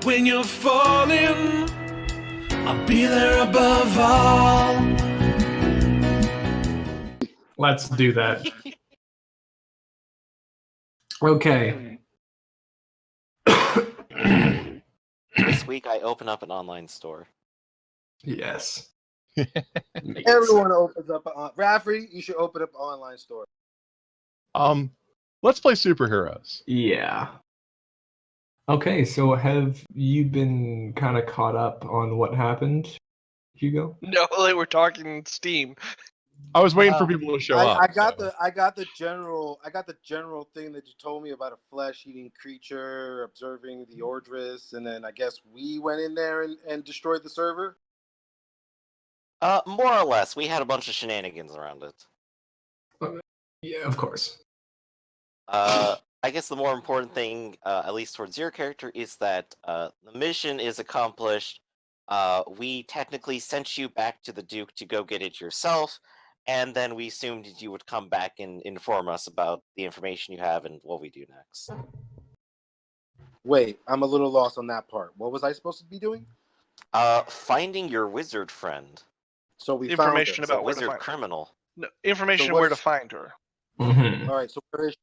when you're falling, I'll be there above all. Let's do that. Okay. This week I open up an online store. Yes. Everyone opens up. Raffrey, you should open up an online store. Let's play superheroes. Yeah. Okay, so have you been kind of caught up on what happened, Hugo? No, they were talking Steam. I was waiting for people to show up. I got the general thing that you told me about a flesh-eating creature observing the Ordris, and then I guess we went in there and destroyed the server. More or less. We had a bunch of shenanigans around it. Yeah, of course. I guess the more important thing, at least towards your character, is that the mission is accomplished. We technically sent you back to the Duke to go get it yourself, and then we assumed you would come back and inform us about the information you have and what we do next. Wait, I'm a little lost on that part. What was I supposed to be doing? Finding your wizard friend. So we Information found about A where to wizard find her. criminal. No, information So where to what's- find her. Mm-hmm. All right, so where is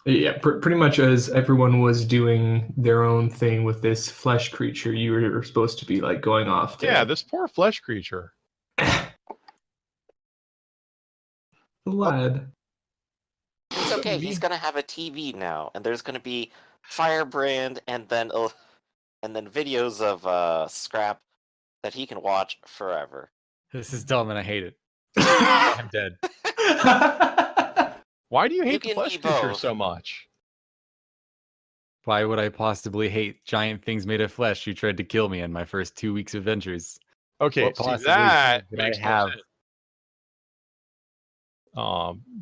Yeah, pretty much as everyone was doing their own thing with this flesh creature, you were supposed to be like going off to... Yeah, this poor flesh creature. Lad. It's okay. He's gonna have a TV now, and there's gonna be Firebrand, and then videos of Scrap that he can watch forever. This is dumb and I hate it. I'm dead. Why do you hate You the can flesh be creature both. so much? Why would I possibly hate giant things made of flesh who tried to kill me in my first 2 weeks adventures? Okay, What see, possibly that did I makes have? no sense.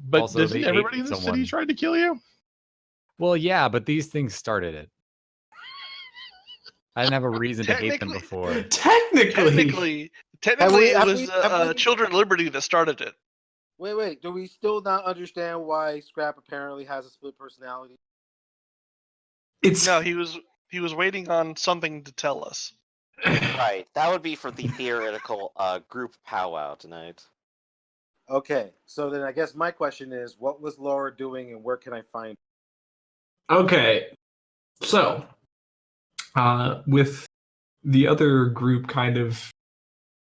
But Also, doesn't they everybody ate in the someone. city try to kill you? Well, yeah, but these things started it. I didn't have a reason to hate them before. Technically. Technically, Have it we- was have we- Children of Liberty that started it. Wait. Do we still not understand why Scrap apparently has a split personality? It's No, he was waiting on something to tell us. Right. That would be for the theoretical group powwow tonight. Okay, so then I guess my question is, what was Laura doing, and where can I find okay. So, with the other group kind of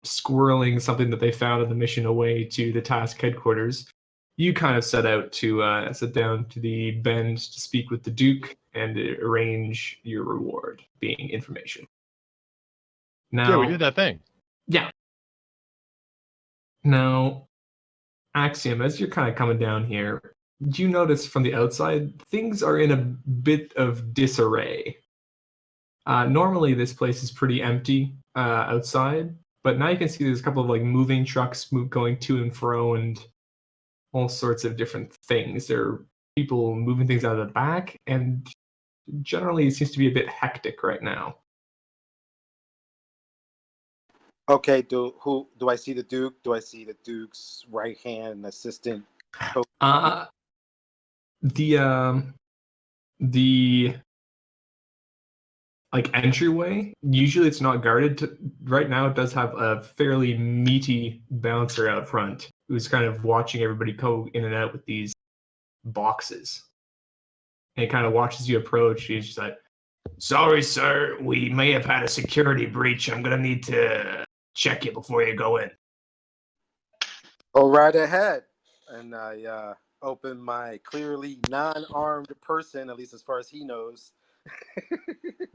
squirreling something that they found in the mission away to the task headquarters, you kind of set out to sit down to the Bend to speak with the Duke and arrange your reward, being information. Now, Yeah, we did that thing. Yeah. Now, Axiom, as you're kind of coming down here, do you notice from the outside things are in a bit of disarray? Normally, this place is pretty empty outside, but now you can see there's a couple of like moving trucks going to and fro, and all sorts of different things. There are people moving things out of the back, and generally, it seems to be a bit hectic right now. Okay, do I see the Duke? Do I see the Duke's right hand assistant? The like entryway, usually it's not guarded. Right now, it does have a fairly meaty bouncer out front who's kind of watching everybody go in and out with these boxes. And he kind of watches you approach. He's just like, "Sorry, sir, we may have had a security breach. I'm gonna need to check you before you go in." Go right ahead. And I open my clearly non-armed person, at least as far as he knows.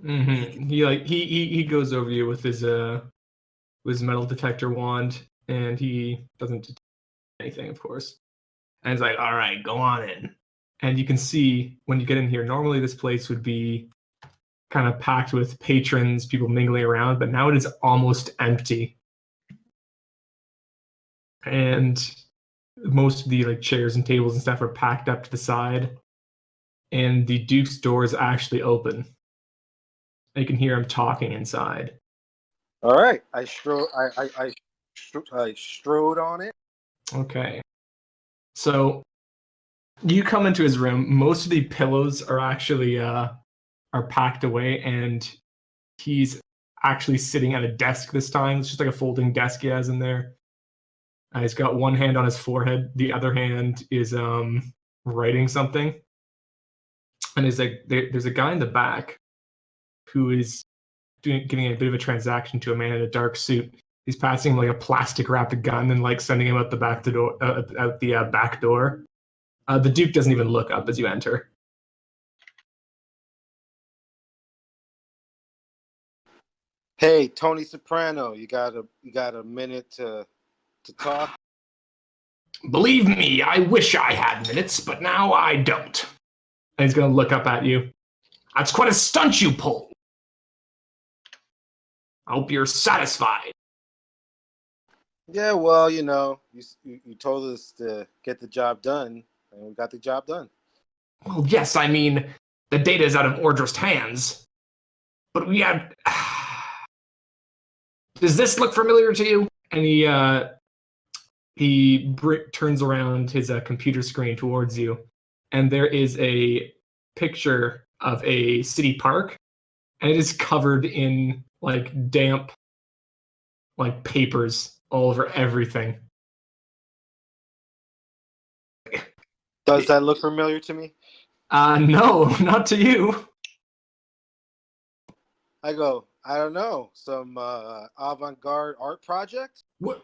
Mm-hmm. He goes over you with his metal detector wand, and he doesn't detect anything, of course. And he's like, "All right, go on in." And you can see when you get in here, normally this place would be kind of packed with patrons, people mingling around, but now it is almost empty. And most of the like chairs and tables and stuff are packed up to the side, and the Duke's door is actually open. You can hear him talking inside. All right, I strode on it. Okay. So you come into his room. Most of the pillows are actually are packed away, and he's actually sitting at a desk this time. It's just like a folding desk he has in there. He's got one hand on his forehead, the other hand is writing something. And there's a guy in the back who is giving a bit of a transaction to a man in a dark suit. He's passing him like a plastic wrapped gun and like sending him out the back door. Back door. The Duke doesn't even look up as you enter. Hey, Tony Soprano, you got a minute to talk? Believe me, I wish I had minutes, but now I don't. And he's gonna look up at you. That's quite a stunt you pulled. I hope you're satisfied. Yeah, well, you told us to get the job done, and we got the job done. Well, yes, I mean, the data is out of Ordra's hands. But we had... Does this look familiar to you? And he turns around his computer screen towards you, and there is a picture of a city park, and it is covered in like damp, like papers all over everything. Does that look familiar to me? No, not to you. I go, I don't know, some avant-garde art project? What?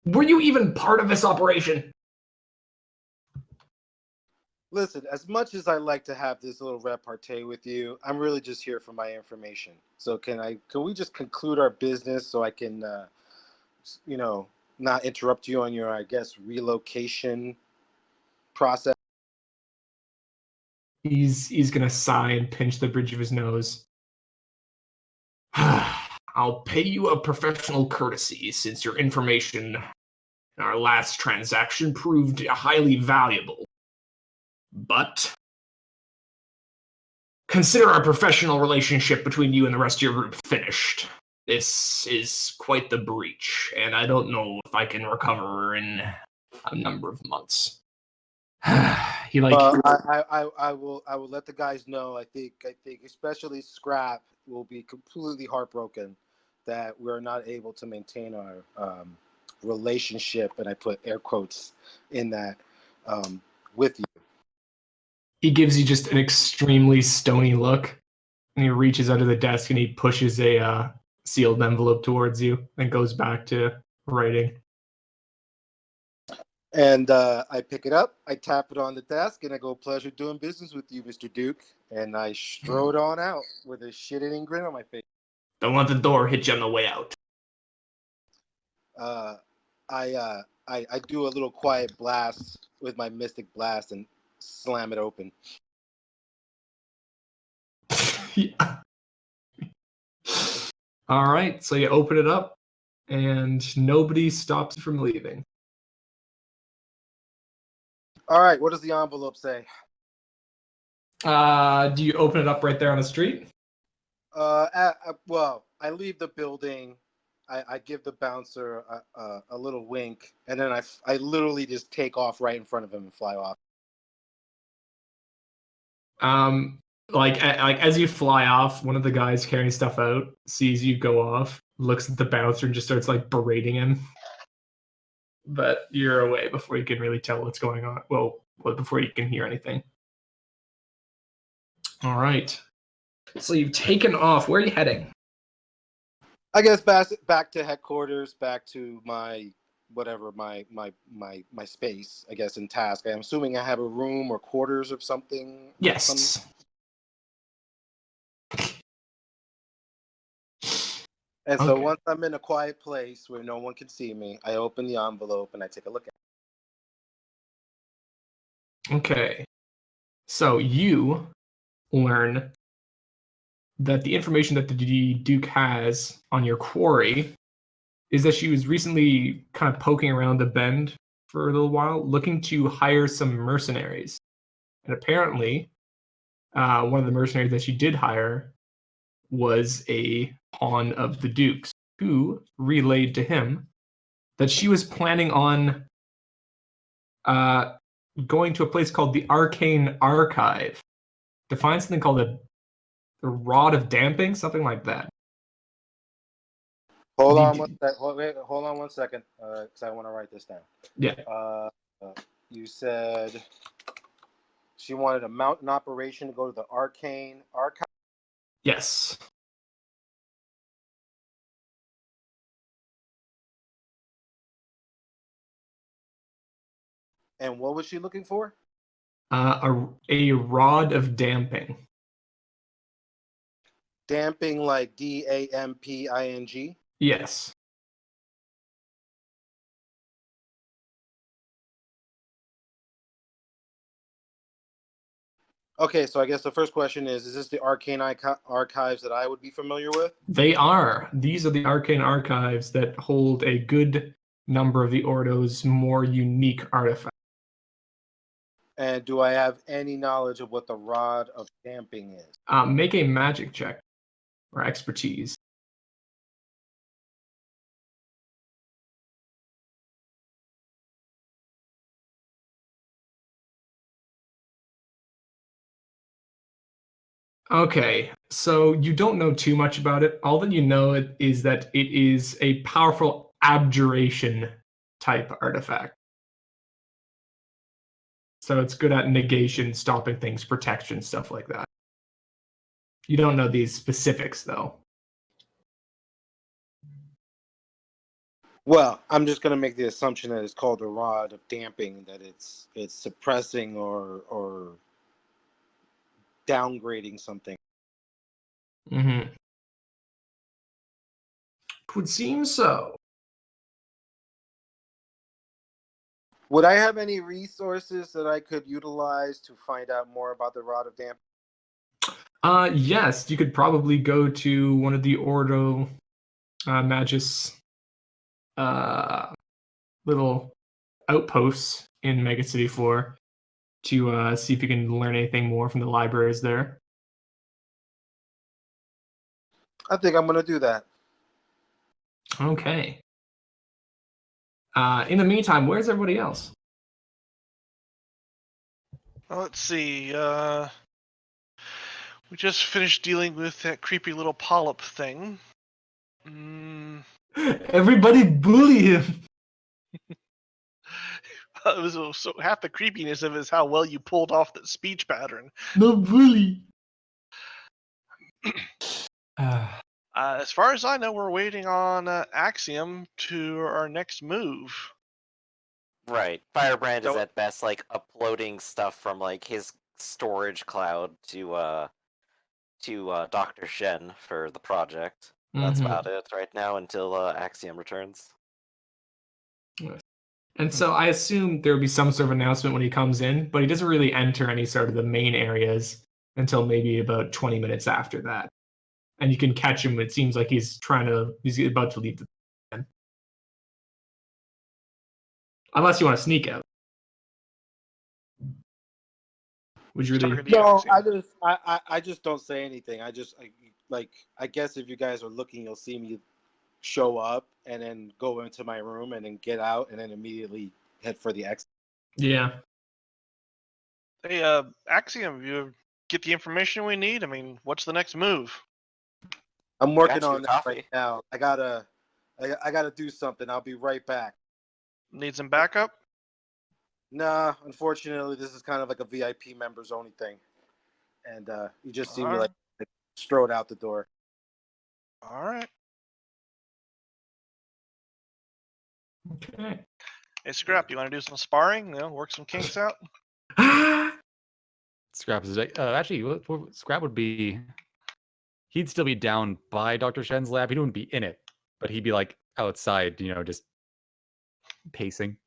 Were you even part of this operation? Listen, as much as I like to have this little repartee with you, I'm really just here for my information. So can we just conclude our business so I can, not interrupt you on your, I guess, relocation process? He's gonna sigh and pinch the bridge of his nose. I'll pay you a professional courtesy since your information in our last transaction proved highly valuable. But consider our professional relationship between you and the rest of your group finished. This is quite the breach, and I don't know if I can recover in a number of months. I will let the guys know. I think especially Scrap will be completely heartbroken that we're not able to maintain our relationship, and I put air quotes in that, with you. He gives you just an extremely stony look, and he reaches under the desk and he pushes a sealed envelope towards you and goes back to writing. And I pick it up, I tap it on the desk, and I go, "Pleasure doing business with you, Mr. Duke." And I strode on out with a shit-eating grin on my face. Don't let the door hit you on the way out. I do a little quiet blast with my mystic blast and slam it open. Yeah. All right, so you open it up, and nobody stops you from leaving. All right, what does the envelope say? Do you open it up right there on the street? Well, I leave the building. I give the bouncer a little wink, and then I literally just take off right in front of him and fly off. Like as you fly off, one of the guys carrying stuff out sees you go off, looks at the bouncer, and just starts like berating him. But you're away before you can really tell what's going on. Well, before you can hear anything. All right. So you've taken off. Where are you heading? I guess back to headquarters, back to my whatever my space. I guess in task. I'm assuming I have a room or quarters or something. Yes. And so Okay. once I'm in a quiet place where no one can see me, I open the envelope and I take a look at it. Okay. So you learn that the information that the Duke has on your quarry is that she was recently kind of poking around the bend for a little while, looking to hire some mercenaries. And apparently, one of the mercenaries that she did hire was a pawn of the Duke's, who relayed to him that she was planning on going to a place called the Arcane Archive to find something called the Rod of Damping, something like that. Hold Did on you- one sec. Hold on 1 second, because I want to write this down. Yeah. You said she wanted a mountain operation to go to the Arcane Archive. Yes. And what was she looking for? A Rod of Damping. Damping, like DAMPING. Yes. Okay, so I guess the first question is this the Arcane Archives that I would be familiar with? They are. These are the Arcane Archives that hold a good number of the Ordo's more unique artifacts. And do I have any knowledge of what the Rod of Damping is? Make a magic check or expertise. Okay, so you don't know too much about it. All that you know is that it is a powerful abjuration type artifact. So it's good at negation, stopping things, protection, stuff like that. You don't know these specifics, though. Well, I'm just going to make the assumption that it's called a Rod of Damping, that it's suppressing or downgrading something. Mm-hmm. Would seem so. Would I have any resources that I could utilize to find out more about the Rod of Damping? Yes, you could probably go to one of the Ordo Magus little outposts in Megacity 4 to see if you can learn anything more from the libraries there. I think I'm going to do that. Okay. In the meantime, where's everybody else? Well, let's see. We just finished dealing with that creepy little polyp thing. Everybody bully him. It was so half the creepiness of it is how well you pulled off that speech pattern. No bully. As far as I know, we're waiting on Axiom to our next move. Right. Firebrand is So- at best like uploading stuff from like his storage cloud to Dr. Shen for the project. That's Mhm. about it right now until Axiom returns. And so I assume there would be some sort of announcement when he comes in, but he doesn't really enter any sort of the main areas until maybe about 20 minutes after that. And you can catch him. It seems like he's about to leave the den. Unless you want to sneak out. Would you really? Talking to you, No, Axiom. I just don't say anything. I guess if you guys are looking, you'll see me show up and then go into my room and then get out and then immediately head for the exit. Yeah. Hey, Axiom, you get the information we need? I mean, what's the next move? I'm working Got you on that coffee. right now. I gotta do something. I'll be right back. Need some backup? Nah, unfortunately, this is kind of like a VIP members only thing, and you just see me like strode out the door. All right. Okay. Hey, Scrap, you want to do some sparring? You know, work some kinks out? Scrap is actually what Scrap would be. He'd still be down by Dr. Shen's lab. He wouldn't be in it, but he'd be like outside, just pacing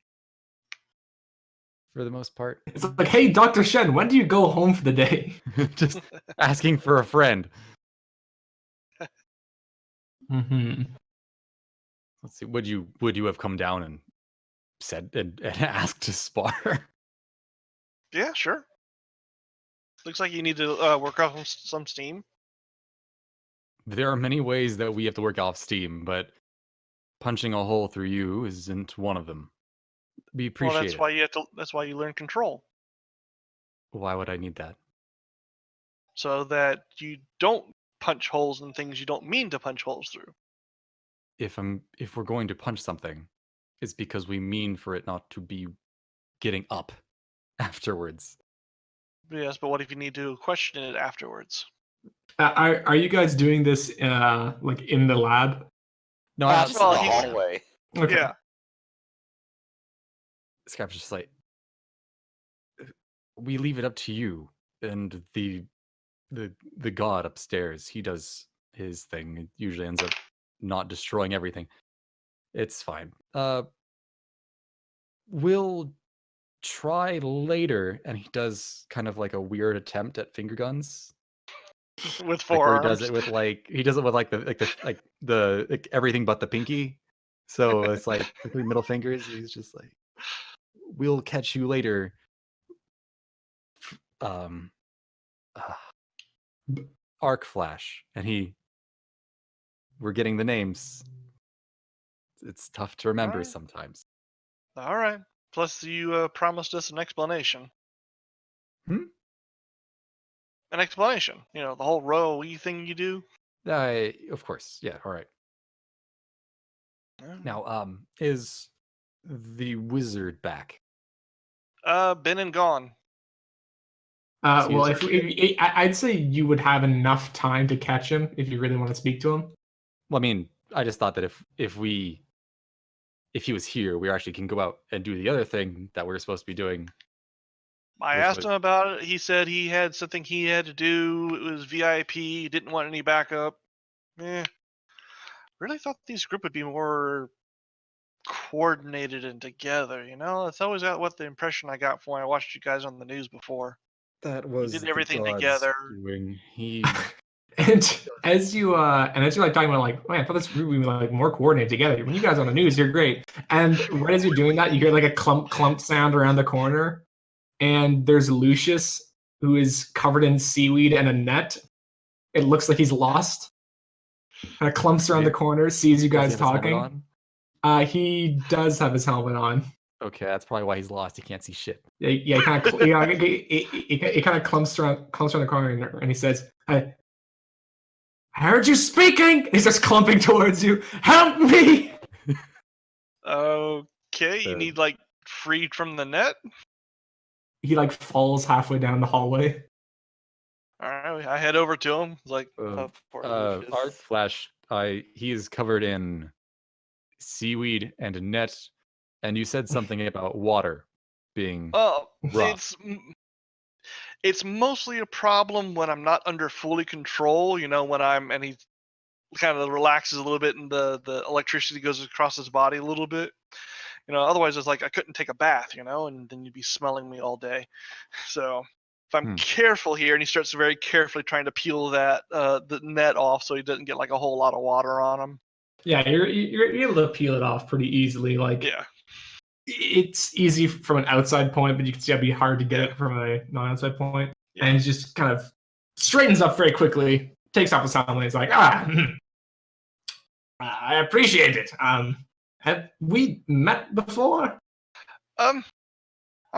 for the most part. It's like, hey, Dr. Shen, when do you go home for the day? Just asking for a friend. Mm-hmm. Let's see. Would you have come down and said and asked to spar? Yeah, sure. Looks like you need to work off some steam. There are many ways that we have to work off steam, but punching a hole through you isn't one of them. Be Well, appreciated. that's why you have to. That's why you learn control, Why would I need that? so that you don't punch holes in things you don't mean to punch holes through. If we're going to punch something, it's because we mean for it not to be getting up afterwards. Yes, but what if you need to question it afterwards? Are you guys doing this like in the lab? No, I'm Just in well, the he's- hallway. Okay. Yeah. Scrap's just like, we leave it up to you and the god upstairs. He does his thing. It usually ends up not destroying everything. It's fine. We'll try later. And he does kind of like a weird attempt at finger guns. With Like where forearms. he does it with like everything but the pinky. So it's like the 3 middle fingers. He's just like, we'll catch you later. Um, Arc Flash, and we're getting the names. It's tough to remember Alright. sometimes. All right. Plus, you promised us an explanation. Hmm? An explanation. You know, the whole row thing you do. Of course, yeah. All right. Mm. Now, is the wizard back? Been and gone. Well, Excuse- I'd say you would have enough time to catch him if you really want to speak to him. Well, I mean, I just thought that if he was here, we actually can go out and do the other thing that we're supposed to be doing. I Which asked was- him about it. He said he had something he had to do. It was VIP. He didn't want any backup. Really thought this group would be more coordinated and together. You know, that's always what the impression I got from when I watched you guys on the news before. That was did the everything gods together. doing. He And as you're like talking about like, man, I thought this group would be like more coordinated together. When you guys are on the news, you're great. And right as you're doing that, you hear like a clump sound around the corner, and there's Lucius who is covered in seaweed and a net. It looks like he's lost. Kind of clumps around the corner, sees you does he guys have his helmet talking. on? He does have his helmet on. Okay, that's probably why he's lost. He can't see shit. Yeah, he kind of he kind of clumps around the corner, and he says, "I heard you speaking." He's just clumping towards you. Help me! Okay, you need like freed from the net. He like falls halfway down the hallway. All right, I head over to him. Like, Poor Lucius. Arc Flash, he is covered in seaweed and a net, and you said something about water being oh, rough. it's mostly a problem when I'm not under fully control. You know, and he kind of relaxes a little bit, and the electricity goes across his body a little bit. You know, otherwise it's like I couldn't take a bath. You know, and then you'd be smelling me all day. So if I'm careful here, and he starts very carefully trying to peel that the net off so he doesn't get like a whole lot of water on him. Yeah, you're able to peel it off pretty easily. Like, Yeah. It's easy from an outside point, but you can see it'd be hard to get it from a non-outside point. Yeah. And he just kind of straightens up very quickly, takes off his helmet, and he's like, I appreciate it. Have we met before? I'm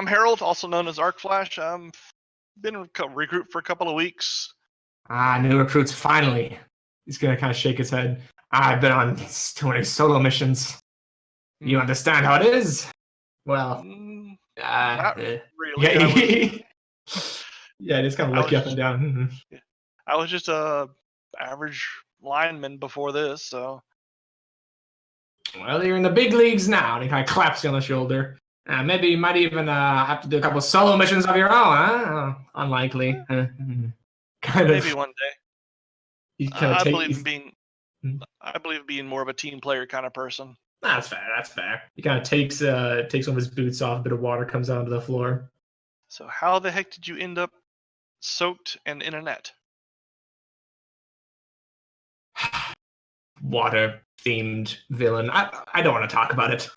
Harold, also known as Arc Flash. Been recruit for a couple of weeks. New recruits, finally. He's gonna kind of shake his head. I've been on too many solo missions. You understand how it is? Well, Not really. yeah, yeah, just kind of I look you was up and down. I was just a average lineman before this, so. Well, you're in the big leagues now. And he kind of claps you on the shoulder. Maybe you might even have to do a couple solo missions of your own, huh? Unlikely. Kind Maybe of. one day. You kind of I take. believe being more of a team player kind of person. That's fair. That's fair. He kind of takes one of his boots off. A bit of water comes onto the floor. So how the heck did you end up soaked and in a net? Water-themed villain. I don't want to talk about it.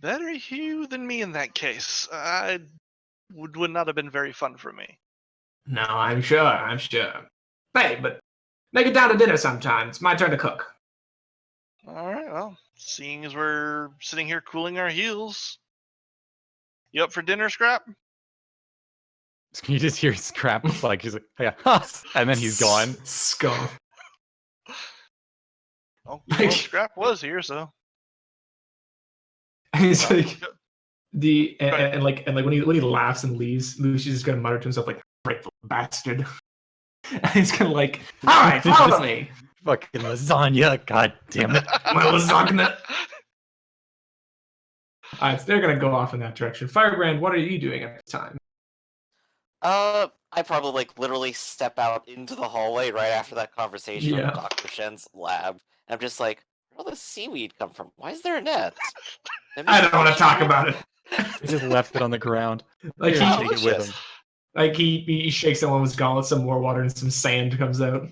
Better you than me in that case. Would not have been very fun for me. No, I'm sure. I'm sure. Hey, but make it down to dinner sometime. It's my turn to cook. All right. Well, seeing as we're sitting here cooling our heels, you up for dinner, Scrap? You just hear Scrap like he's like, yeah, and then he's gone. Skull. Oh, Like- well, Scrap was here, so. And he's like ahead. and when he laughs and leaves, Lucius is gonna mutter to himself like, "Grateful bastard." And he's gonna like, "All right, follow me, Fucking lasagna, god damn it. my lasagna." All right, so they're gonna go off in that direction. Firebrand, what are you doing at the time? I probably like literally step out into the hallway right after that conversation Yeah. in Dr. Shen's lab. And I'm just like, where all this seaweed come from? Why is there a net? I don't want to talk about it. He just left it on the ground. Like Here, he, take it with him. like he shakes on one of his gauntlets, some more water and some sand comes out.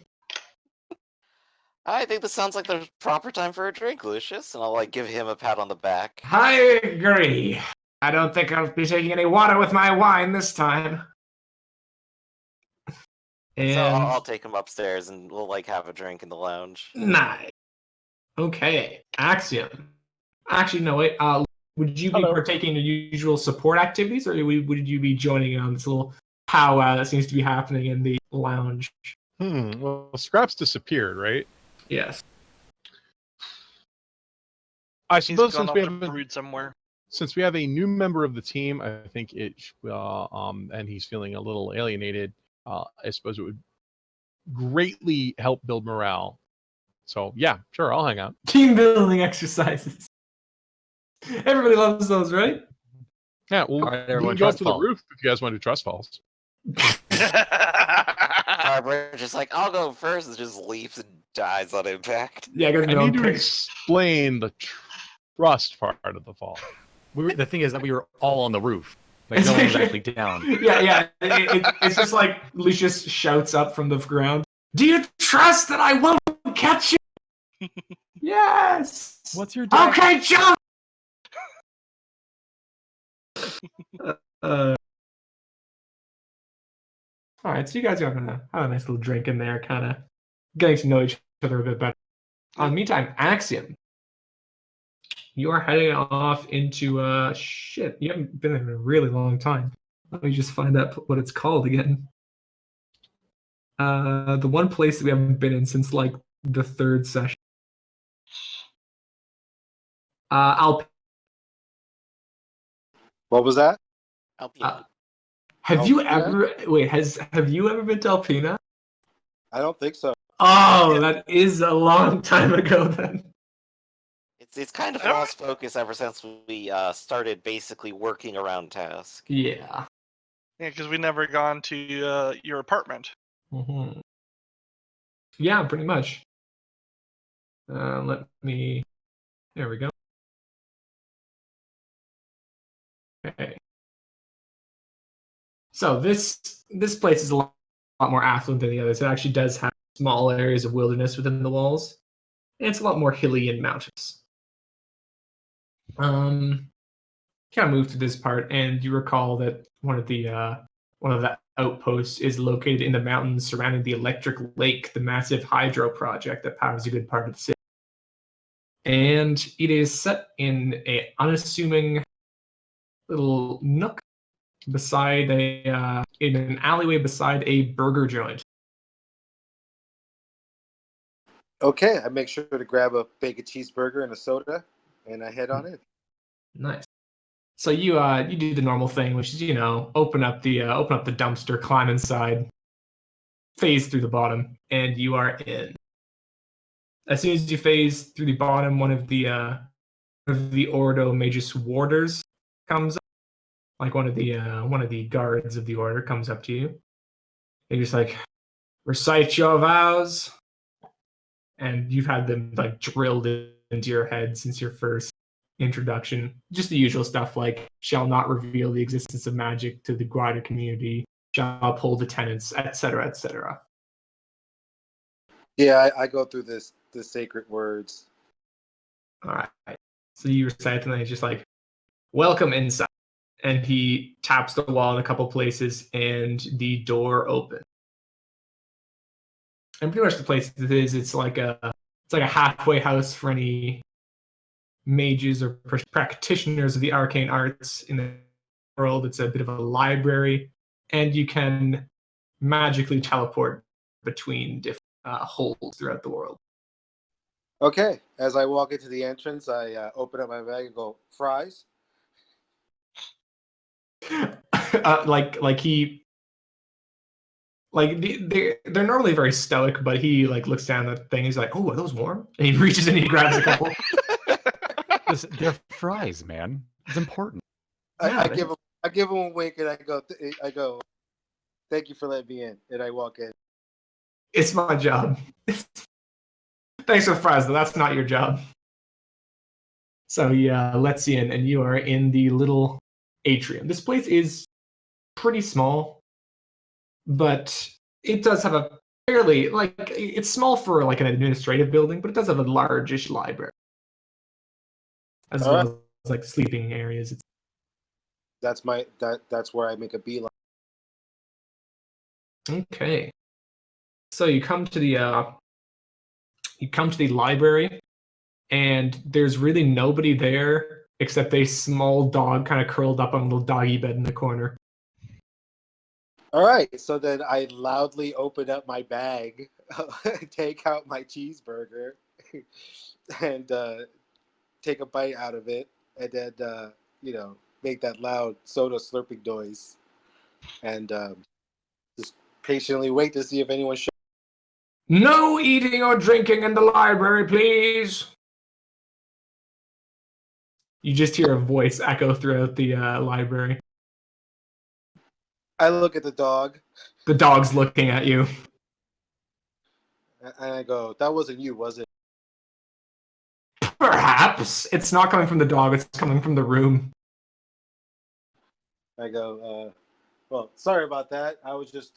I think this sounds like the proper time for a drink, Lucius. And I'll like give him a pat on the back. I agree. I don't think I'll be taking any water with my wine this time. And So I'll take him upstairs and we'll like have a drink in the lounge. nice. Okay, Axiom. Actually, no, wait. Would you be Hello. partaking in your usual support activities, or would you be joining in on this little powwow that seems to be happening in the lounge? Well, Scrap's disappeared, right? Yes. I He's suppose gone since off we to have brood somewhere. a new member of the team, I think and he's feeling a little alienated. I suppose it would greatly help build morale. So yeah, sure, I'll hang out. Team building exercises. Everybody loves those, right? Yeah, well, All right, we everyone, can go up trust to the fall. roof if you guys want to do trust falls. Barbara just like, I'll go first, and just leaves and dies on impact. Yeah, I guess I no need to pick. explain the trust part of the fall. The thing is that we were all on the roof. Like It's no one was like- actually down. Yeah. It's just like Lucius shouts up from the ground. Do you trust that I won't catch you? Yes. What's your deck? Okay, jump. All right, so you guys are gonna have a nice little drink in there, kind of getting to know each other a bit better. Meantime, Axiom, you are heading off into shit. You haven't been there in a really long time. Let me just find out what it's called again. The one place that we haven't been in since like the third session. What was that? Alpina. Have you Alpina? have you ever been to Alpina? I don't think so. Oh, that is a long time ago then. It's kind of I don't- lost focus ever since we started basically working around task. Yeah. Yeah, because we never gone to your apartment. Mm-hmm. Yeah, pretty much. Let me. There we go. Okay. So this place is a lot more affluent than the others. It actually does have small areas of wilderness within the walls, and it's a lot more hilly and mountainous. Kind of move to this part, and you recall that one of the outposts is located in the mountains surrounding the Electric Lake, the massive hydro project that powers a good part of the city. And it is set in an unassuming little nook beside in an alleyway beside a burger joint. Okay, I make sure to grab a bacon cheeseburger and a soda, and I head on in. Nice. So you do the normal thing, which is open up the dumpster, climb inside, phase through the bottom, and you are in. As soon as you phase through the bottom, one of the Ordo Magus warders comes up, like one of the guards of the order comes up to you. And you're just like, recite your vows, and you've had them like drilled into your head since your first introduction. Just the usual stuff like shall not reveal the existence of magic to the wider community, shall uphold the tenets, etc., etc. Yeah, I go through the sacred words. All right. So you recite, and then he's just like, welcome inside. And he taps the wall in a couple places, and the door opens. And pretty much the place it is, it's It's like a halfway house for any mages or practitioners of the arcane arts in the world. It's a bit of a library, and you can magically teleport between different holes throughout the world. Okay. As I walk into the entrance, I open up my bag and go, fries? They're normally very stoic, but he like looks down at the thing. He's like, "Oh, are those warm?" And he reaches in and he grabs a couple. Listen, they're fries, man. It's important. Yeah, I give him a wink and I go, thank you for letting me in. And I walk in. It's my job. Thanks for the fries, though. That's not your job. So he lets you in, and you are in the little atrium. This place is pretty small, but it does have a fairly it's small for like an administrative building, but it does have a largish library as All well right. as like sleeping areas. That's where I make a beeline. Okay. So you come to the library, and there's really nobody there except a small dog kind of curled up on a little doggy bed in the corner. All right. So then I loudly open up my bag, take out my cheeseburger, and take a bite out of it, and then make that loud soda slurping noise, and just patiently wait to see if anyone shows. No eating or drinking in the library, please. You just hear a voice echo throughout the library. I look at the dog, The dog's looking at you. and I go, "That wasn't you, was it?" Perhaps. It's not coming from the dog, it's coming from the room. I go, "Well, sorry about that. I was just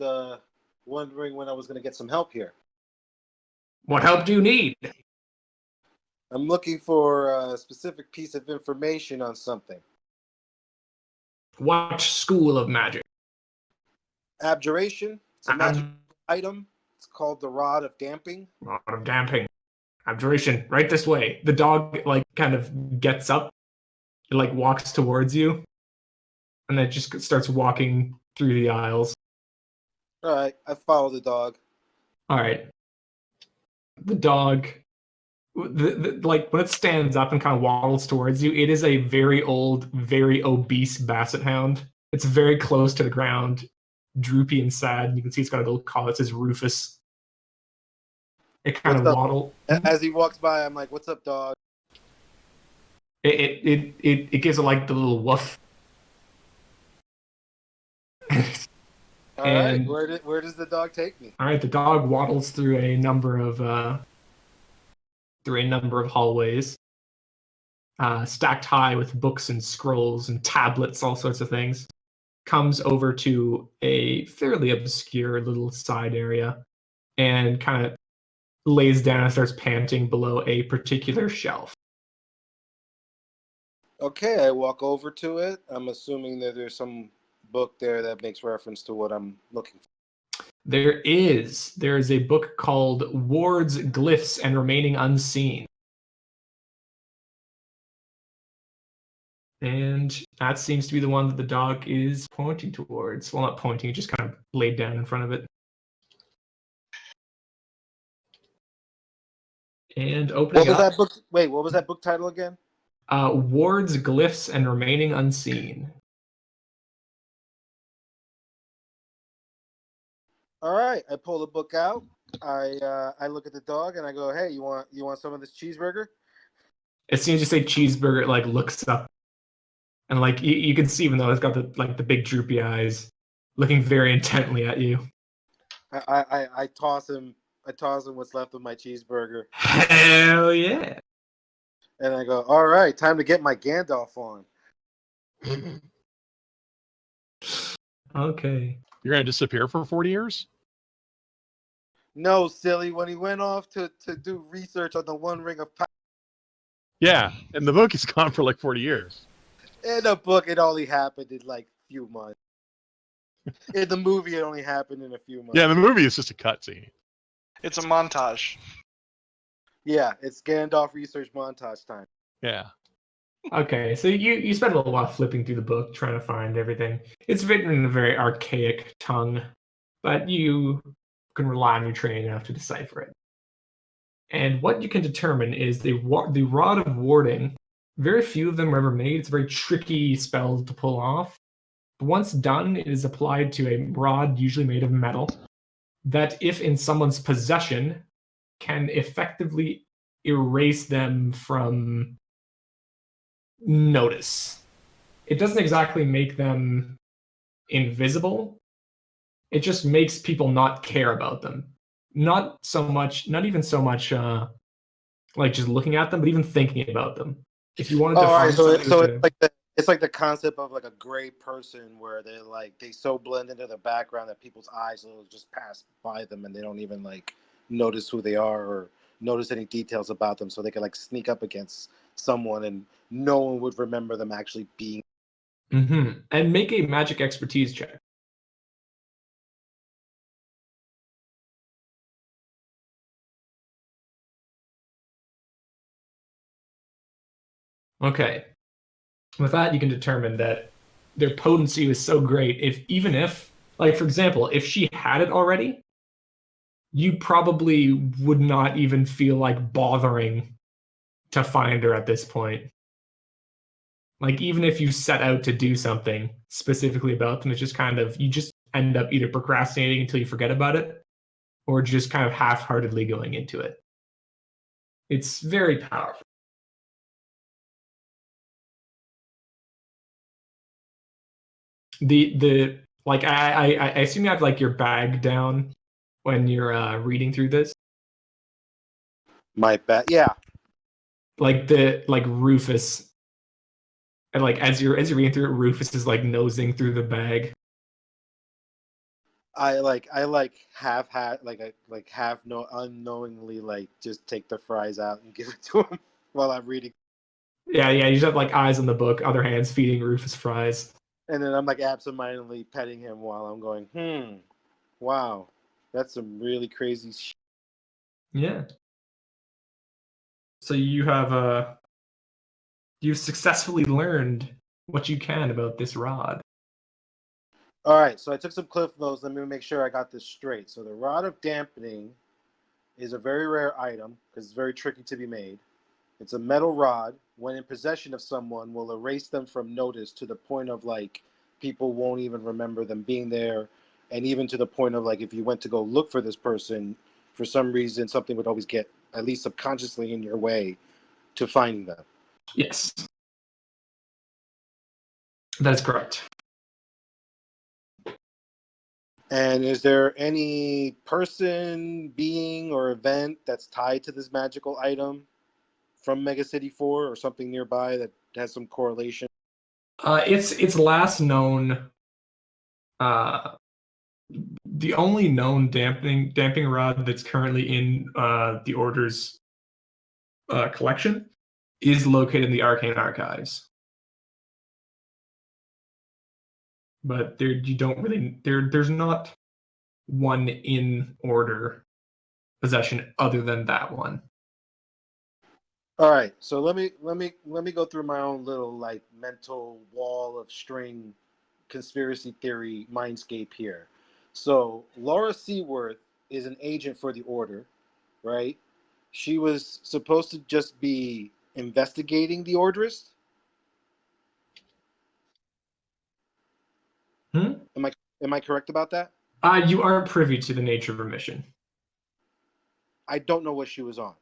wondering when I was going to get some help here. What help do you need? I'm looking for a specific piece of information on something. What school of magic? Abjuration. It's a magic item. It's called the Rod of Damping. Rod of damping. Abjuration. Right this way. The dog kind of gets up, it walks towards you, and then just starts walking through the aisles. All right, I follow the dog. All right. The dog, when it stands up and kind of waddles towards you, it is a very old, very obese basset hound. It's very close to the ground, droopy and sad. You can see it's got a little collar that says Rufus. It kind of waddles. As he walks by, I'm like, "What's up, dog?" It gives it the little woof. All right, where does the dog take me? All right, the dog waddles through a number of hallways, stacked high with books and scrolls and tablets, all sorts of things. Comes over to a fairly obscure little side area, and kind of lays down and starts panting below a particular shelf. Okay, I walk over to it. I'm assuming that there's some book there that makes reference to what I'm looking for. There is a book called Ward's Glyphs and Remaining Unseen. And that seems to be the one that the dog is pointing towards. Well, not pointing, just kind of laid down in front of it. And opening What was that book title again? Ward's Glyphs and Remaining Unseen. All right, I pull the book out. I look at the dog and I go, "Hey, you want some of this cheeseburger?" As soon as you say cheeseburger, it looks up, and you can see, even though it's got the big droopy eyes, looking very intently at you. I toss him what's left of my cheeseburger. Hell yeah! And I go, "All right, time to get my Gandalf on." Okay. You're gonna disappear for 40 years? No, silly. When he went off to do research on the One Ring of Power. Yeah, and the book is gone for 40 years. In the book, it only happened in a few months. In the movie, it only happened in a few months. Yeah, the movie is just a cutscene. It's a montage. Yeah, it's Gandalf research montage time. Yeah. Okay, so you spend a little while flipping through the book, trying to find everything. It's written in a very archaic tongue, but you can rely on your training enough to decipher it. And what you can determine is the Rod of Warding. Very few of them are ever made. It's a very tricky spell to pull off. But once done, it is applied to a rod, usually made of metal, that if in someone's possession, can effectively erase them from notice. It doesn't exactly make them invisible. It just makes people not care about them. Not even so much like just looking at them, but even thinking about them. If you wanted to All right, find so somebody with it's like the concept of like a gray person where they so blend into the background that people's eyes will just pass by them and they don't even like notice who they are or notice any details about them, so they can like sneak up against someone and no one would remember them actually being. And make a magic expertise check. Okay. With that, you can determine that their potency was so great. Even if, like, for example, if she had it already, you probably would not even feel like bothering to find her at this point. Like, even if you set out to do something specifically about them, it's just kind of, you just end up either procrastinating until you forget about it, or just kind of half-heartedly going into it. It's very powerful. The like I assume you have like your bag down when you're reading through this. My bet, yeah. Like Rufus, and like as you're reading through it, Rufus is like nosing through the bag. I half unknowingly like just take the fries out and give it to him while I'm reading. Yeah, you just have like eyes on the book, other hands feeding Rufus fries. And then I'm like absentmindedly petting him while I'm going, wow, that's some really crazy shit. Yeah. So you've successfully learned what you can about this rod. All right, so I took some cliff notes. Let me make sure I got this straight. So the rod of dampening is a very rare item because it's very tricky to be made. It's a metal rod. When in possession of someone, will erase them from notice to the point of like people won't even remember them being there, and even to the point of like if you went to go look for this person, for some reason something would always get at least subconsciously in your way to finding them. Yes. That is correct. And is there any person, being, or event that's tied to this magical item from Mega City 4 or something nearby that has some correlation? It's last known. The only known damping rod that's currently in the Order's collection is located in the Arcane Archives. But there's not one in Order possession other than that one. All right, so let me go through my own little like mental wall of string conspiracy theory mindscape here. So Laura Seaworth is an agent for the Order, right? She was supposed to just be investigating the Orderists. Am I correct about that? You aren't privy to the nature of her mission. I don't know what she was on.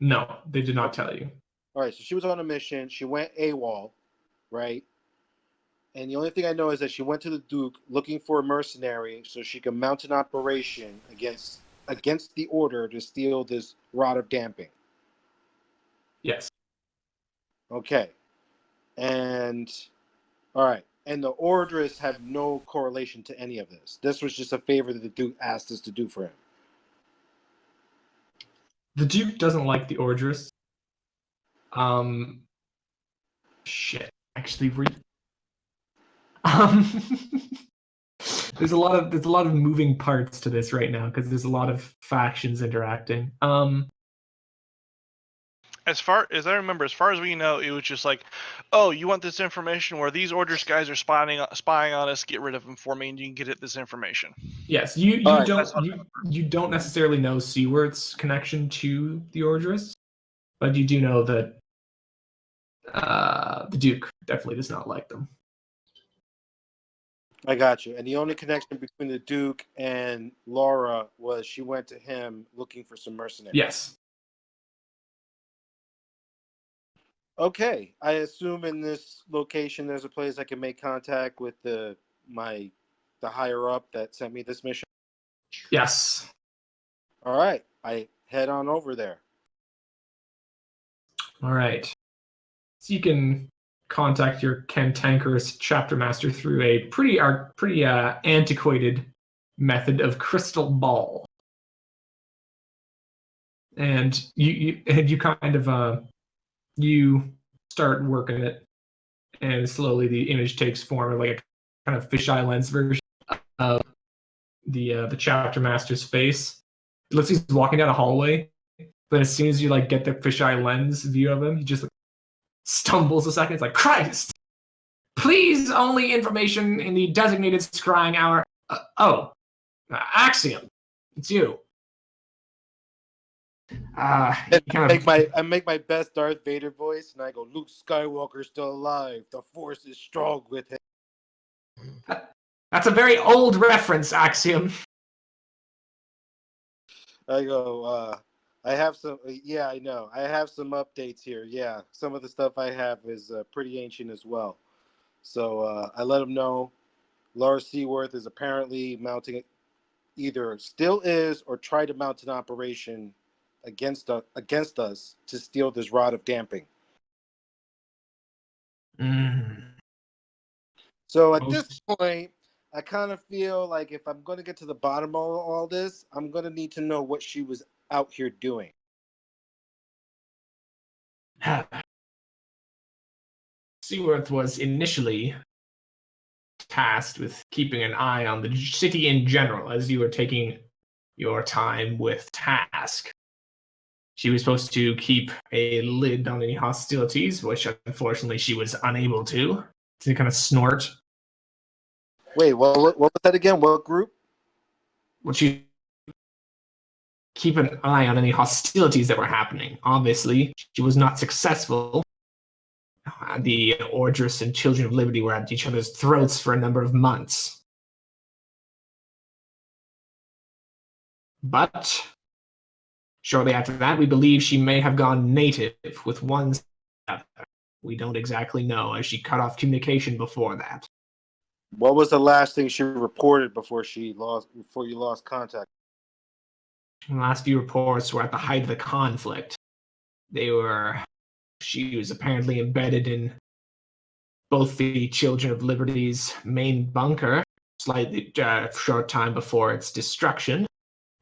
No, they did not tell you. All right, so she was on a mission. She went AWOL, right? And the only thing I know is that she went to the Duke looking for a mercenary so she could mount an operation against the Order to steal this rod of damping. Yes. Okay. And all right. And the Orderists have no correlation to any of this. This was just a favor that the Duke asked us to do for him. The Duke doesn't like the Orderists. Shit. Actually, there's a lot of moving parts to this right now because there's a lot of factions interacting. As far as I remember, as far as we know, it was just like, oh, you want this information where these Orders guys are spying on us, get rid of them for me, and you can get this information. Yes, you Alright. you don't necessarily know Seaworth's connection to the Orders, but you do know that the Duke definitely does not like them. I got you. And the only connection between the Duke and Laura was she went to him looking for some mercenaries. Yes. Okay. I assume in this location there's a place I can make contact with the higher up that sent me this mission. Yes. All right. I head on over there. All right. So you can contact your cantankerous chapter master through a pretty antiquated method of crystal ball, and you kind of you start working it, and slowly the image takes form of like a kind of fisheye lens version of the chapter master's face. It looks like he's walking down a hallway, but as soon as you like get the fisheye lens view of him, he just stumbles a second. It's like, Christ! Please, only information in the designated scrying hour. Axiom, it's you. I make my best Darth Vader voice, and I go, Luke Skywalker's still alive. The Force is strong with him. That's a very old reference, Axiom. I go, I have some, yeah, I know. I have some updates here. Yeah, some of the stuff I have is pretty ancient as well. So I let him know Laura Seaworth is apparently mounting, either still is or tried to mount an operation against us to steal this rod of damping. So at this point, I kind of feel like if I'm going to get to the bottom of all this, I'm going to need to know what she was out here doing. Seaworth was initially tasked with keeping an eye on the city in general as you were taking your time with Task. She was supposed to keep a lid on any hostilities, which unfortunately she was unable to kind of snort. Wait, what was that again? What group? Would she keep an eye on any hostilities that were happening? Obviously, she was not successful. The Orders and Children of Liberty were at each other's throats for a number of months. But shortly after that, we believe she may have gone native with one. We don't exactly know, as she cut off communication before that. What was the last thing she reported before you lost contact? The last few reports were at the height of the conflict. She was apparently embedded in both the Children of Liberty's main bunker, slightly short time before its destruction,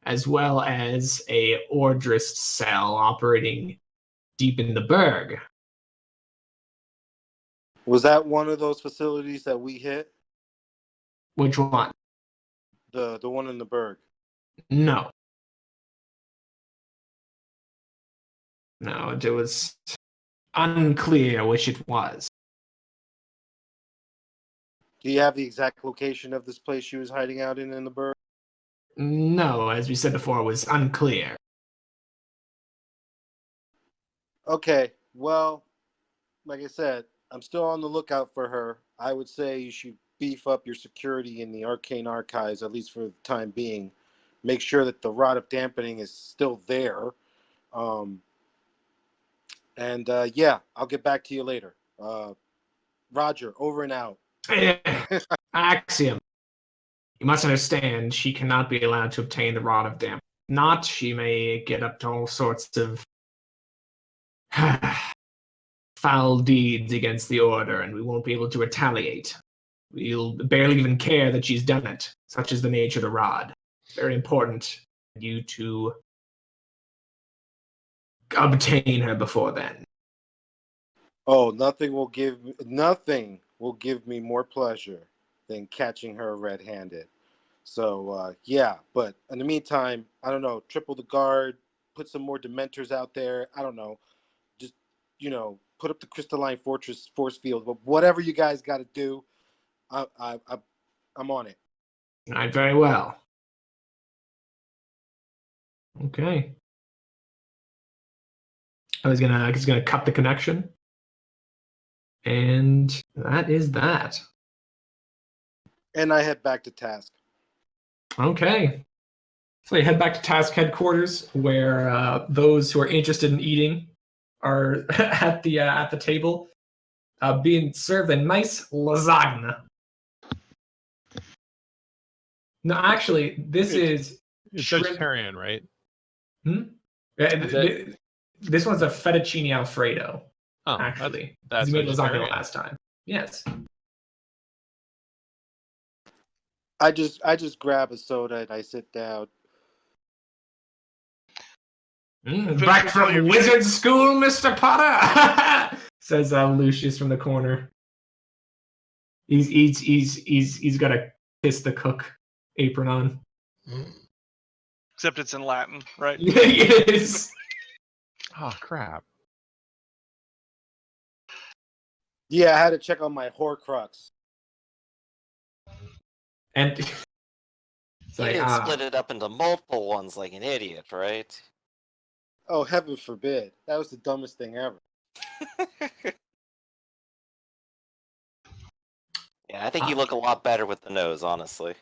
as well as a Ordrist cell operating deep in the Berg. Was that one of those facilities that we hit? Which one? The one in the Berg. No. No, it was unclear which it was. Do you have the exact location of this place she was hiding out in the Berg? No, as we said before, it was unclear. Okay, well, like I said, I'm still on the lookout for her. I would say you should beef up your security in the Arcane Archives, at least for the time being. Make sure that the rod of dampening is still there. Yeah, I'll get back to you later. Roger, over and out. Axiom. You must understand, she cannot be allowed to obtain the rod of damp. Not, she may get up to all sorts of foul deeds against the Order, and we won't be able to retaliate. We'll barely even care that she's done it. Such is the nature of the rod. Very important for you to obtain her before then. Oh, nothing will give me more pleasure than catching her red-handed. So yeah, but in the meantime, I don't know, triple the guard, put some more Dementors out there. I don't know, put up the crystalline fortress force field. But whatever you guys got to do, I'm on it. All right, very well. Okay. I was gonna cut the connection, and that is that. And I head back to task. Okay. So you head back to task headquarters, where those who are interested in eating are at the table, being served a nice lasagna. No, actually, this is It's shrimp. vegetarian, right? This one's a fettuccine alfredo. Oh, Actually, that's you made lasagna vegetarian. last time. Yes. I just grab a soda and I sit down. Back from wizard school, Mr. Potter, says Lucius from the corner. He's got a kiss the cook apron on. Except it's in Latin, right? Yes. Oh crap! Yeah, I had to check on my Horcrux. And You didn't split it up into multiple ones like an idiot, right? Oh, heaven forbid! That was the dumbest thing ever. Yeah, I think you look a lot better with the nose, honestly.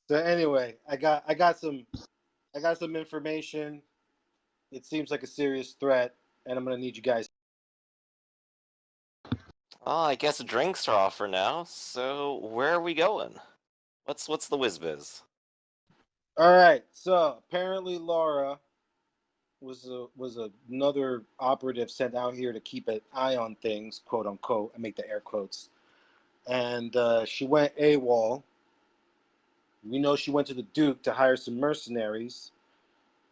So anyway, I got some information. It seems like a serious threat, and I'm gonna need you guys. Oh, I guess drinks are off for now. So where are we going? What's the whiz biz? All right. So apparently Laura was another operative sent out here to keep an eye on things, quote unquote. I make the air quotes. And she went AWOL. We know she went to the Duke to hire some mercenaries.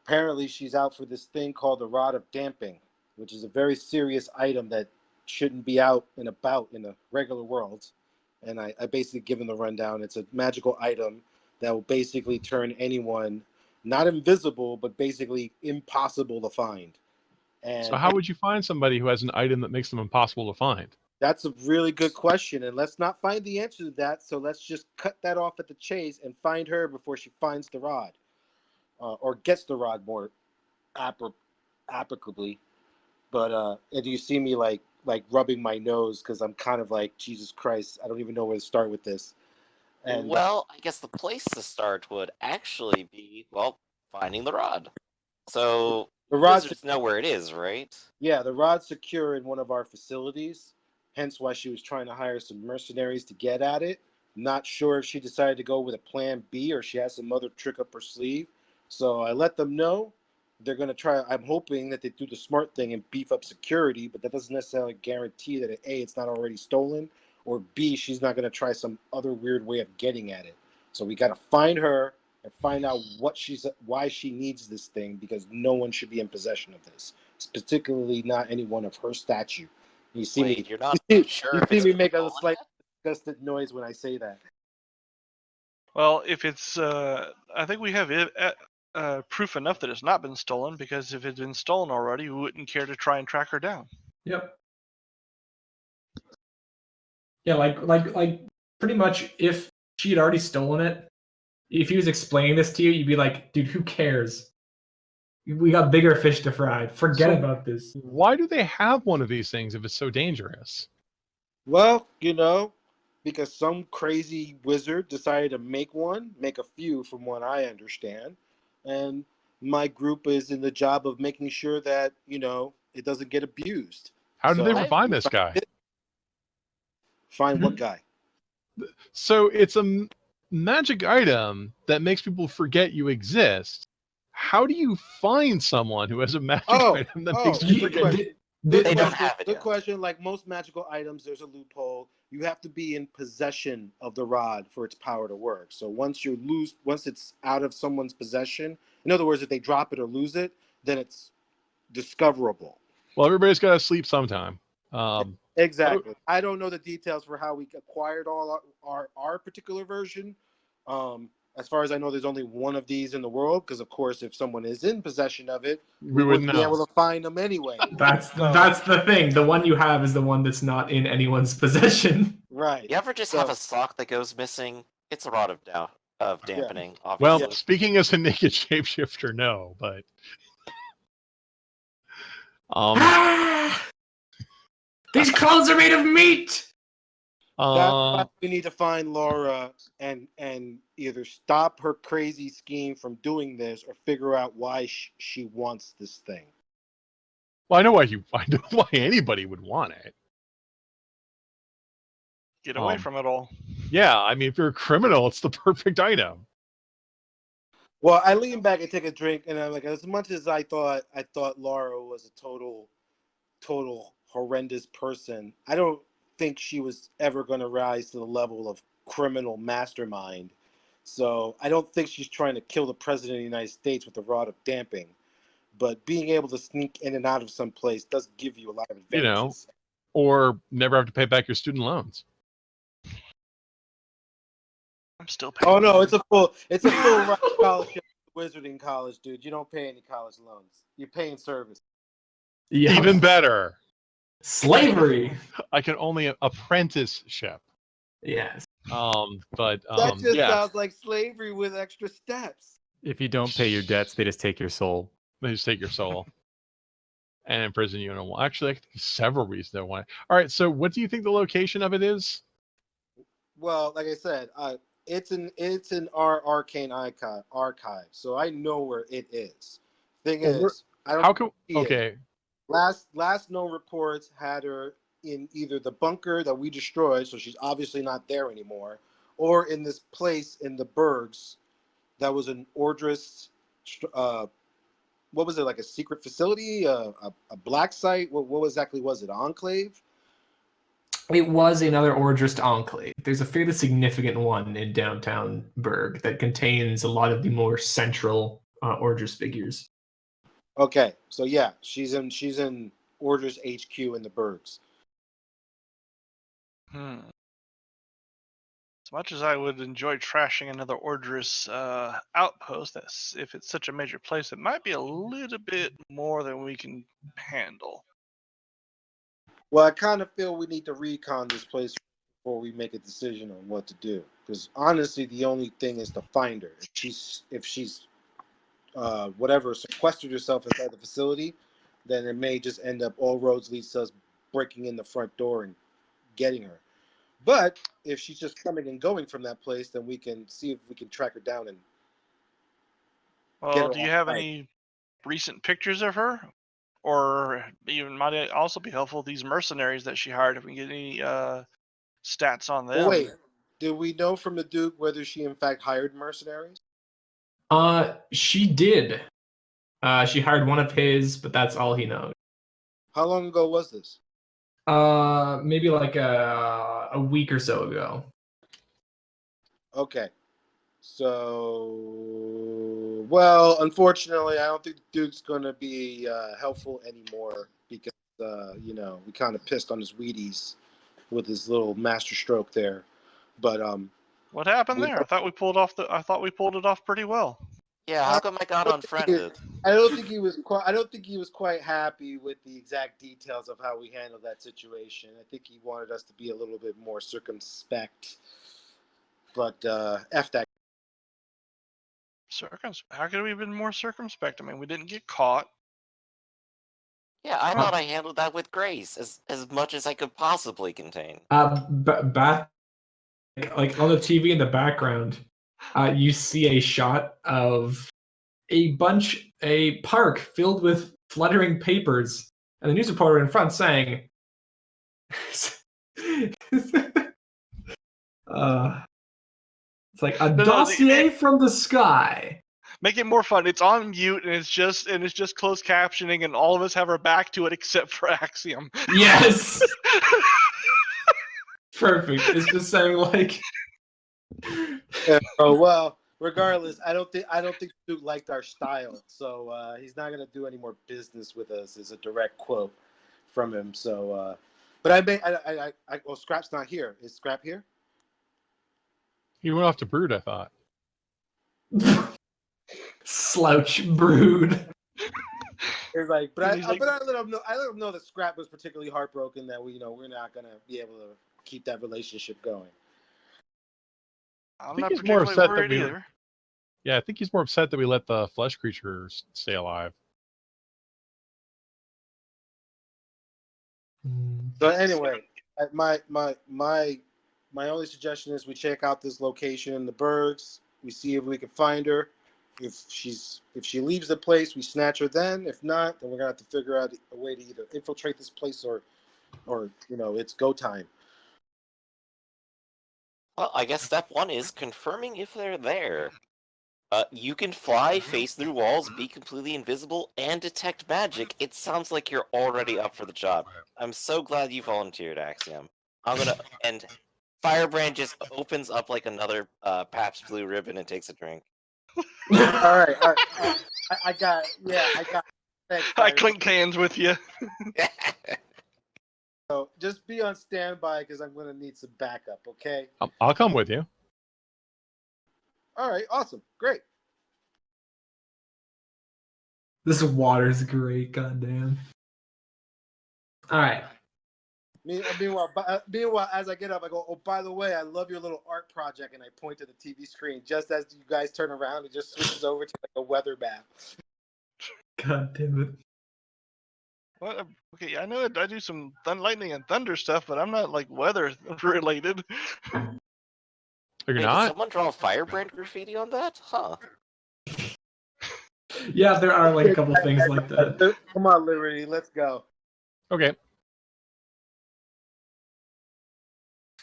Apparently, she's out for this thing called the Rod of Damping, which is a very serious item that shouldn't be out and about in the regular world. And I basically give them the rundown. It's a magical item that will basically turn anyone not invisible, but basically impossible to find. And So how would you find somebody who has an item that makes them impossible to find? that's a really good question. And let's not find the answer to that. So let's just cut that off at the chase and find her before she finds the rod. Or gets the rod more applicably. But and you see me like rubbing my nose because I'm kind of like, Jesus Christ, I don't even know where to start with this. And Well, I guess the place to start would actually be, well, finding the rod. So the rod's wizards know where it is, right? yeah, the rod's secure in one of our facilities. Hence why she was trying to hire some mercenaries to get at it. Not sure if she decided to go with a plan B or she has some other trick up her sleeve. So I let them know they're going to try. I'm hoping that they do the smart thing and beef up security, but that doesn't necessarily guarantee that A, it's not already stolen, or B, she's not going to try some other weird way of getting at it. So we got to find her and find out why she needs this thing, because no one should be in possession of this. It's particularly not anyone of her stature. You see Wait, me. you're not You sure see if it's me been make a stolen slight yet? disgusted noise when I say that. Well, if it's, I think we have proof enough that it's not been stolen, because if it had been stolen already, we wouldn't care to try and track her down. Yep. Yeah, like pretty much if she had already stolen it, if he was explaining this to you, you'd be like, dude, who cares? We got bigger fish to fry. Forget So- about this. Why do they have one of these things if it's so dangerous? Well, because some crazy wizard decided to make a few from what I understand. And my group is in the job of making sure that, it doesn't get abused. How did they I- find this guy? Find what guy? So it's a magic item that makes people forget you exist. How do you find someone who has a magic item that makes you good forget? question. They Good don't question. have it Good yet. question. Like most magical items, there's a loophole. You have to be in possession of the rod for its power to work. So once it's out of someone's possession, in other words, if they drop it or lose it, then it's discoverable. Well, everybody's got to sleep sometime. Exactly. I don't know the details for how we acquired all our particular version. as far as I know, there's only one of these in the world. Because of course, if someone is in possession of it, We wouldn't be know. able to find them anyway. That's the thing. The one you have is the one that's not in anyone's possession. Right. You ever just have a sock that goes missing? It's a rod of dampening, obviously. Well, speaking as a naked shapeshifter, no, but These clothes are made of meat. That's why we need to find Laura and either stop her crazy scheme from doing this or figure out why she wants this thing. well, I know why anybody would want it. Get away from it all. Yeah, I mean, if you're a criminal, it's the perfect item. Well, I lean back and take a drink, and I'm like, as much as I thought Laura was a total horrendous person, I don't think she was ever going to rise to the level of criminal mastermind. So I don't think she's trying to kill the president of the United States with a rod of damping. But being able to sneak in and out of some place does give you a lot of advantages. Or never have to pay back your student loans. I'm still paying. Oh no, it's a full ride scholarship to Wizarding College, dude. You don't pay any college loans. You're paying service. Yeah. Even better. Slavery. I can only apprenticeship. Yes. But That just yeah, sounds like slavery with extra steps. If you don't pay your debts, they just take your soul. they just take your soul and imprison you in a while. Actually, I think there's several reasons I want it. All right, so what do you think the location of it is? Well, like I said, it's in our arcane archive, so I know where it is. Thing is, I don't. How come? see it. Okay, Last known reports had her in either the bunker that we destroyed, so she's obviously not there anymore, or in this place in the Bergs that was an Ordris. What was it, like a secret facility, a black site? What exactly was it? Enclave? It was another Ordrist enclave. There's a fairly significant one in downtown Berg that contains a lot of the more central Ordrist figures. Okay, so yeah, she's in Orders HQ in the Bergs. As much as I would enjoy trashing another Ordris outpost, if it's such a major place, it might be a little bit more than we can handle. Well, I kind of feel we need to recon this place before we make a decision on what to do. Because honestly, the only thing is to find her. If she's whatever sequestered herself inside the facility, then it may just end up all roads leads to us breaking in the front door and getting her. But if she's just coming and going from that place, then we can see if we can track her down and get Well, her do you off have site. any recent pictures of her? Or even might it also be helpful, these mercenaries that she hired, if we can get any stats on them. Well, wait, did we know from the Duke whether she in fact hired mercenaries? She did. She hired one of his, but that's all he knows. How long ago was this? Maybe like a week or so ago. Okay. So, well, unfortunately, I don't think the Duke's going to be helpful anymore because, we kind of pissed on his Wheaties with his little master stroke there. But what happened there? I thought we pulled it off pretty well. Yeah, how come I got unfriended? I don't think he was quite happy with the exact details of how we handled that situation. I think he wanted us to be a little bit more circumspect. But F that. How could we have been more circumspect? I mean, we didn't get caught. Yeah, I thought I handled that with grace, as much as I could possibly contain. Back, like on the TV in the background, you see a shot of a park filled with fluttering papers, and the news reporter in front saying, "It's like a dossier from the sky." Make it more fun. It's on mute and it's just closed captioning, and all of us have our back to it except for Axiom. Yes. Perfect. It's just saying like. Oh well. Regardless, I don't think Duke liked our style, so he's not gonna do any more business with us. Is a direct quote from him. So, but well, Scrap's not here. Is Scrap here? he went off to Brood, I thought. Slouch brood. It's like, but And I, he's I like- but I let him know. I let him know that Scrap was particularly heartbroken that we're not gonna be able to keep that relationship going. I'm think not he's more particularly upset that worried we- either. Yeah, I think he's more upset that we let the flesh creatures stay alive. So anyway, my only suggestion is we check out this location in the Bergs. We see if we can find her. If she leaves the place, we snatch her. Then, if not, then we're gonna have to figure out a way to either infiltrate this place or it's go time. Well, I guess step one is confirming if they're there. You can fly, phase through walls, be completely invisible, and detect magic. It sounds like you're already up for the job. I'm so glad you volunteered, Axiom. And Firebrand just opens up like another Pabst Blue Ribbon and takes a drink. All right. I got. Thanks, I Fire. clinked hands with you. So just be on standby because I'm gonna need some backup. Okay. I'll come with you. All right. Awesome. Great. This water's great, goddamn. All right. Meanwhile, as I get up, I go, "Oh, by the way, I love your little art project," and I point to the TV screen. Just as you guys turn around, it just switches over to like a weather map. God damn it. What? Okay, I know I do some lightning and thunder stuff, but I'm not like weather related. Are you Wait, did not? someone draw Firebrand graffiti on that? Huh. Yeah, there are like a couple things like that. Come on, Liberty, let's go. Okay.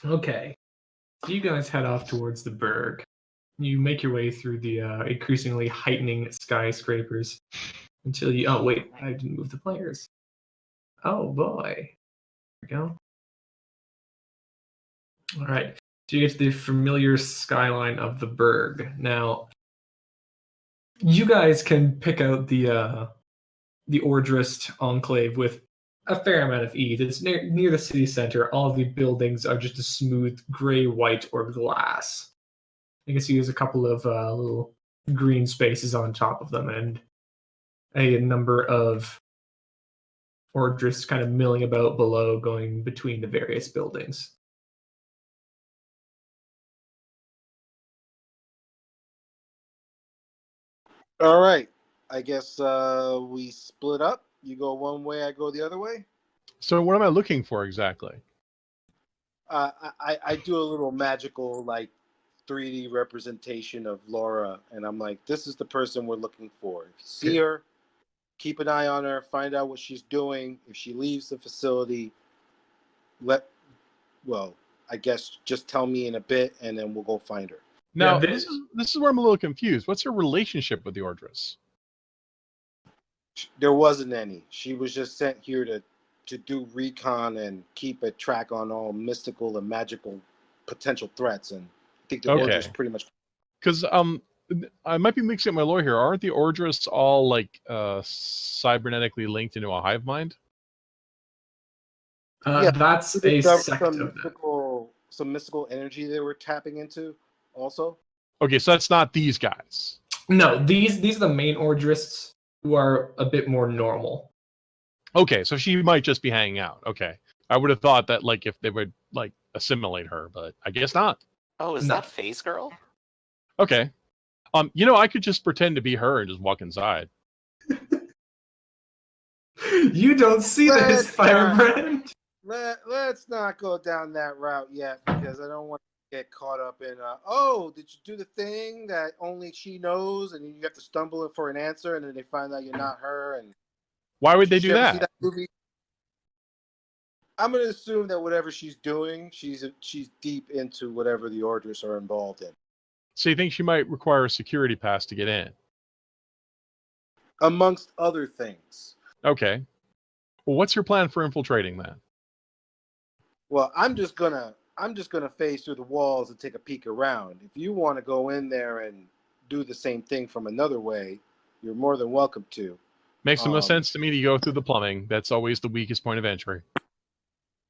Okay. So you guys head off towards the Berg. You make your way through the increasingly heightening skyscrapers until you. Oh, wait. I didn't move the players. Oh, boy. There we go. All right. So you get to the familiar skyline of the Berg. Now, you guys can pick out the Ordrist enclave with a fair amount of ease. It's near the city center. All of the buildings are just a smooth gray, white, or glass. You can see there's a couple of little green spaces on top of them and a number of Ordrists kind of milling about below, going between the various buildings. All right. I guess we split up. You go one way, I go the other way. So what am I looking for exactly? I do a little magical like 3D representation of Laura, and I'm like, this is the person we're looking for. If you see Okay. her, keep an eye on her, find out what she's doing. If she leaves the facility, I guess just tell me in a bit, and then we'll go find her. Now, Yeah, this is where I'm a little confused. What's her relationship with the Ordress? There wasn't any. She was just sent here to do recon and keep a track on all mystical and magical potential threats. And I think the Okay. Order is pretty much. Because I might be mixing up my lore here. Aren't the Ordress all like cybernetically linked into a hive mind? Yeah, That's a discovered sect of that. some mystical energy they were tapping into. Also, Okay, so that's not these guys. No, these are the main Ordrists who are a bit more normal. Okay, so she might just be hanging out. Okay, I would have thought that like if they would like assimilate her, but I guess not. Oh, is No. that Phase Girl? Okay, I could just pretend to be her and just walk inside. You don't see this, Let's Firebrand. let's not go down that route yet because I don't want to get caught up in. Oh, did you do the thing that only she knows, and you have to stumble for an answer, and then they find out you're not her, and Why would they Did do you ever that? see that movie? I'm gonna assume that whatever she's doing, she's deep into whatever the Orders are involved in, So you think she might require a security pass to get in? amongst other things. Okay. Well, what's your plan for infiltrating then? Well, I'm just gonna phase through the walls and take a peek around. If you want to go in there and do the same thing from another way, you're more than welcome to. Makes the most sense to me to go through the plumbing. That's always the weakest point of entry.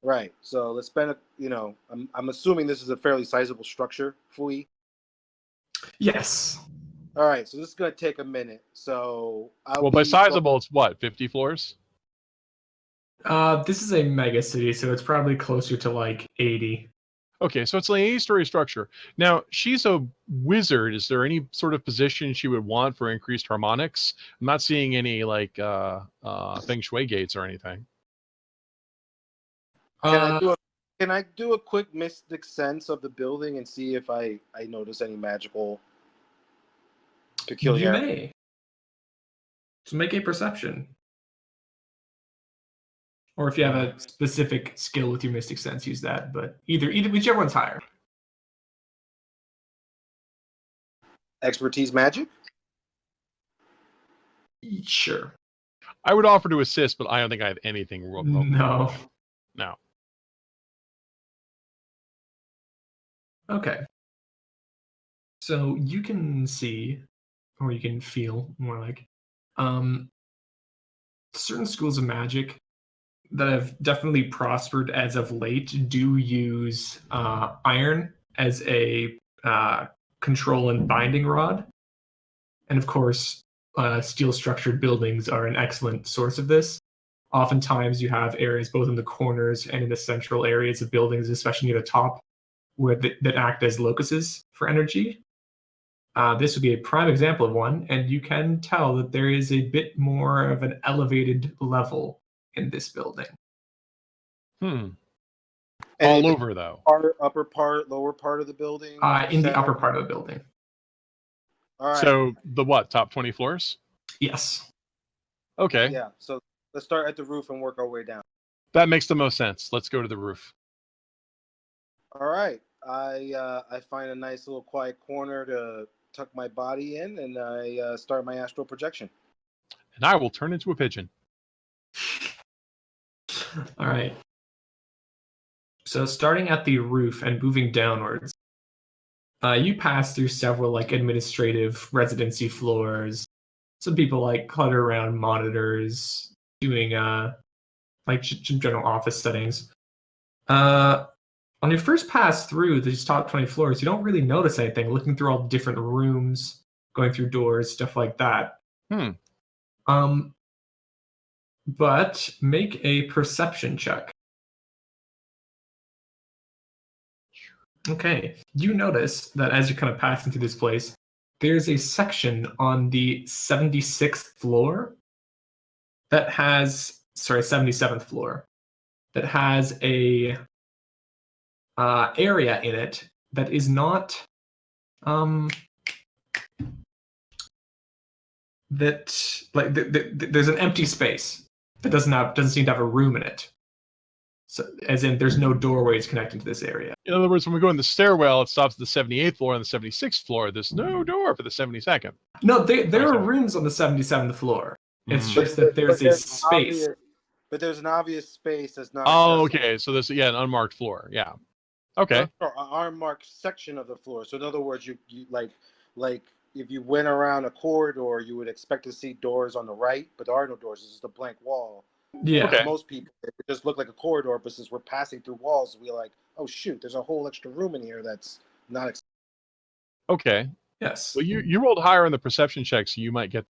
Right. So let's spend I'm assuming this is a fairly sizable structure, Fui. Yes. All right, so this is gonna take a minute. So Well, by sizable, it's what, 50 floors? This is a mega city, so it's probably closer to like 80. Okay, so it's like an 8-story structure. Now, she's a wizard. Is there any sort of position she would want for increased harmonics? I'm not seeing any like feng shui gates or anything. Can I do a quick mystic sense of the building and see if I notice any magical You peculiarity? may. So make a perception. Or if you have a specific skill with your mystic sense, use that. But either whichever one's higher. Expertise magic? Sure. I would offer to assist, but I don't think I have anything remotely. No. No. Okay. So you can see, or you can feel more like, certain schools of magic that have definitely prospered as of late do use iron as a control and binding rod. And of course, steel structured buildings are an excellent source of this. Oftentimes, you have areas both in the corners and in the central areas of buildings, especially near the top, where that act as locuses for energy. This would be a prime example of one, and you can tell that there is a bit more of an elevated level in this building. And All over, though. Upper part, lower part of the building? In the upper part of the building. All right. So the what? Top 20 floors? Yes. Okay. Yeah, so let's start at the roof and work our way down. That makes the most sense. Let's go to the roof. All right. I find a nice little quiet corner to tuck my body in, and I start my astral projection. And I will turn into a pigeon. All right. So starting at the roof and moving downwards, you pass through several like administrative residency floors. Some people like clutter around monitors, doing like general office settings. On your first pass through these top 20 floors, you don't really notice anything. Looking through all the different rooms, going through doors, stuff like that. But make a perception check. Okay, you notice that as you're kind of passing through this place, there's a section on the 76th floor that has, 77th floor, that has a area in it that is not there's an empty space that doesn't seem to have a room in it. So, as in, there's no doorways connecting to this area. In other words, when we go in the stairwell, it stops at the 78th floor and the 76th floor. There's no door for the 72nd. No, there are rooms on the 77th floor. It's just that there's a space. But there's an obvious space that's not. Oh, accessible. okay. So there's an unmarked floor. Yeah. Okay. Or an unmarked section of the floor. So in other words, you like if you went around a corridor, you would expect to see doors on the right, but there are no doors. It's just a blank wall. Yeah. Okay. Most people, it would just look like a corridor, but since we're passing through walls, we're like, oh shoot, there's a whole extra room in here that's not. Okay. Yes. Well, you rolled higher on the perception check, so you might get